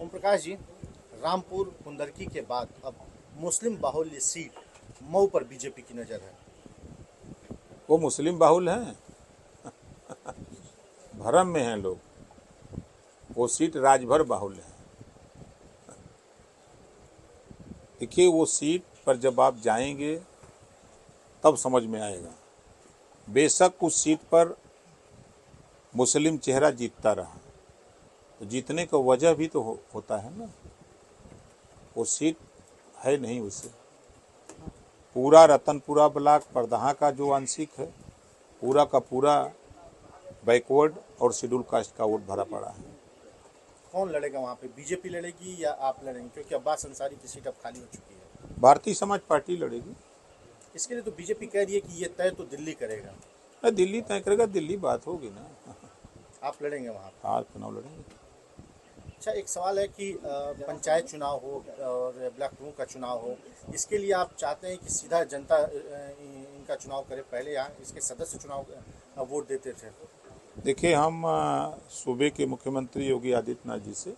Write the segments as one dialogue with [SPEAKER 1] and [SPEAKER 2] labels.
[SPEAKER 1] ओम प्रकाश जी, रामपुर कुंदरकी के बाद अब मुस्लिम बाहुल्य सीट मऊ पर बीजेपी की नज़र है।
[SPEAKER 2] वो मुस्लिम बाहुल हैं, भरम में हैं लोग। वो सीट राजभर बाहुल है। देखिए, वो सीट पर जब आप जाएंगे तब समझ में आएगा। बेशक उस सीट पर मुस्लिम चेहरा जीतता रहा, तो जीतने का वजह भी तो होता है ना। वो सीट है नहीं उससे। पूरा रतनपुरा ब्लॉक परदहा का जो आंशिक है, पूरा का पूरा बैकवर्ड और शेड्यूल कास्ट का वोट भरा पड़ा है।
[SPEAKER 1] कौन लड़ेगा वहाँ पे? बीजेपी लड़ेगी या आप लड़ेंगे? क्योंकि अब्बास अंसारी की सीट अब खाली हो चुकी है।
[SPEAKER 2] भारतीय समाज पार्टी लड़ेगी।
[SPEAKER 1] इसके लिए तो बीजेपी कह रही है कि ये तय तो दिल्ली करेगा।
[SPEAKER 2] अरे दिल्ली तय करेगा, दिल्ली बात होगी ना।
[SPEAKER 1] आप लड़ेंगे वहाँ पे?
[SPEAKER 2] हाँ, चुनाव लड़ेंगे।
[SPEAKER 1] अच्छा, एक सवाल है कि पंचायत चुनाव हो और ब्लॉक प्रमुख का चुनाव हो, इसके लिए आप चाहते हैं कि सीधा जनता इनका चुनाव करे? पहले यहाँ इसके सदस्य चुनाव वोट देते थे।
[SPEAKER 2] देखिए, हम सूबे के मुख्यमंत्री योगी आदित्यनाथ जी से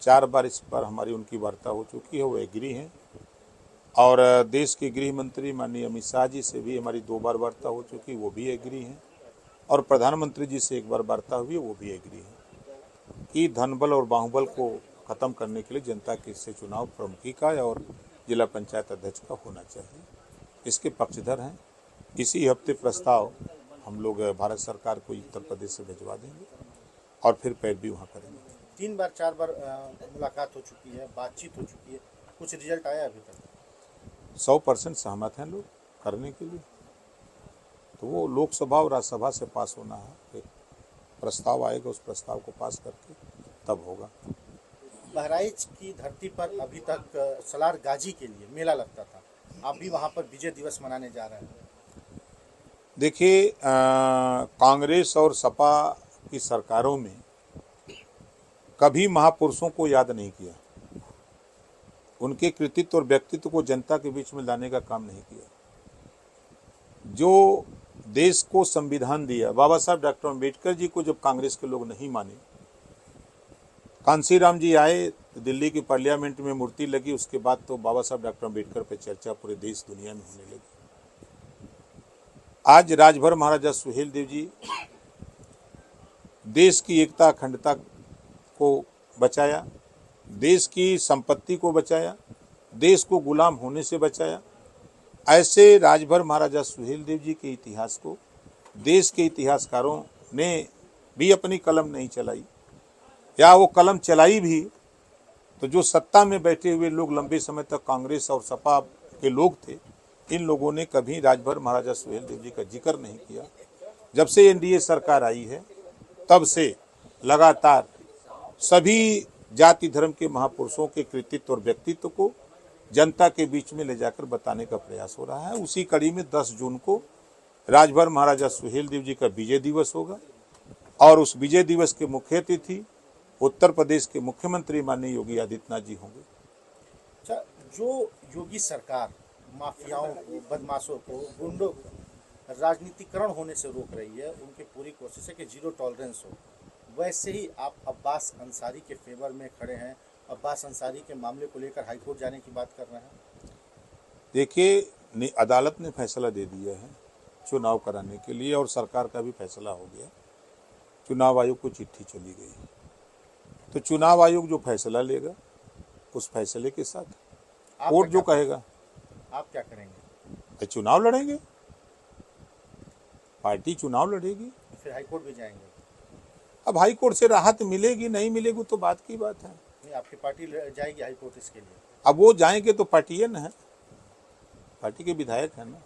[SPEAKER 2] 4 बार इस पर हमारी उनकी वार्ता हो चुकी है, वो एग्री हैं। और देश के गृह मंत्री माननीय अमित शाह जी से भी हमारी 2 बार वार्ता हो चुकी, वो भी एग्री हैं। और प्रधानमंत्री जी से 1 बार वार्ता हुई है, वो भी एग्री हैं कि धनबल और बाहुबल को ख़त्म करने के लिए जनता के से चुनाव प्रमुखी का और जिला पंचायत अध्यक्ष का होना चाहिए। इसके पक्षधर हैं। इसी हफ्ते प्रस्ताव हम लोग भारत सरकार को उत्तर प्रदेश से भिजवा देंगे और फिर पैरवी वहाँ करेंगे।
[SPEAKER 1] 3 बार 4 बार मुलाकात हो चुकी है, बातचीत हो चुकी है, कुछ रिजल्ट आया अभी तक?
[SPEAKER 2] 100% सहमत हैं लोग करने के लिए। तो वो लोकसभा और राज्यसभा से पास होना है, एक प्रस्ताव आएगा, उस प्रस्ताव को पास करके तब होगा।
[SPEAKER 1] बहराइच की धरती पर अभी तक सलार गाजी के लिए मेला लगता था, आप भी वहाँ पर विजय दिवस मनाने जा रहे हैं।
[SPEAKER 2] देखिए, कांग्रेस और सपा की सरकारों में कभी महापुरुषों को याद नहीं किया, उनके कृतित्व और व्यक्तित्व को जनता के बीच में लाने का काम नहीं किया। जो देश को संविधान दिया, बाबा साहब डॉक्टर अम्बेडकर जी को जब कांग्रेस के लोग नहीं माने, कांशीराम जी आए तो दिल्ली की पार्लियामेंट में मूर्ति लगी, उसके बाद तो बाबा साहब डॉक्टर अम्बेडकर पे चर्चा पूरे देश दुनिया में होने लगी। आज राजभर महाराजा सुहेलदेव जी देश की एकता अखंडता को बचाया, देश की संपत्ति को बचाया, देश को गुलाम होने से बचाया। ऐसे राजभर महाराजा सुहेलदेव जी के इतिहास को देश के इतिहासकारों ने भी अपनी कलम नहीं चलाई, या वो कलम चलाई भी तो जो सत्ता में बैठे हुए लोग लंबे समय तक कांग्रेस और सपा के लोग थे, इन लोगों ने कभी राजभर महाराजा सुहेलदेव जी का जिक्र नहीं किया। जब से एनडीए सरकार आई है तब से लगातार सभी जाति धर्म के महापुरुषों के कृतित्व और व्यक्तित्व को जनता के बीच में ले जाकर बताने का प्रयास हो रहा है। उसी कड़ी में 10 जून को राजभर महाराजा सुहेलदेव जी का विजय दिवस होगा और उस विजय दिवस के मुख्य अतिथि उत्तर प्रदेश के मुख्यमंत्री माननीय योगी आदित्यनाथ जी होंगे।
[SPEAKER 1] अच्छा, जो योगी सरकार माफियाओं को, बदमाशों को, गुंडों को राजनीतिकरण होने से रोक रही है, उनकी पूरी कोशिश है कि जीरो टॉलरेंस हो, वैसे ही आप अब्बास अंसारी के फेवर में खड़े हैं। अब्बास अंसारी के मामले को लेकर हाईकोर्ट जाने की बात कर रहे हैं।
[SPEAKER 2] देखिए, अदालत ने फैसला दे दिया है चुनाव कराने के लिए और सरकार का भी फैसला हो गया। चुनाव आयोग को चिट्ठी चली गई, तो चुनाव आयोग जो फैसला लेगा उस फैसले के साथ कोर्ट जो कहेगा।
[SPEAKER 1] आप क्या करेंगे?
[SPEAKER 2] तो चुनाव लड़ेंगे, पार्टी चुनाव लड़ेगी।
[SPEAKER 1] फिर हाईकोर्ट भी जाएंगे?
[SPEAKER 2] अब हाईकोर्ट से राहत मिलेगी नहीं मिलेगी तो बात की बात है।
[SPEAKER 1] नहीं, आपकी पार्टी जाएगी हाईकोर्ट इसके लिए?
[SPEAKER 2] अब वो जाएंगे तो पार्टी है ना, पार्टी के विधायक है ना।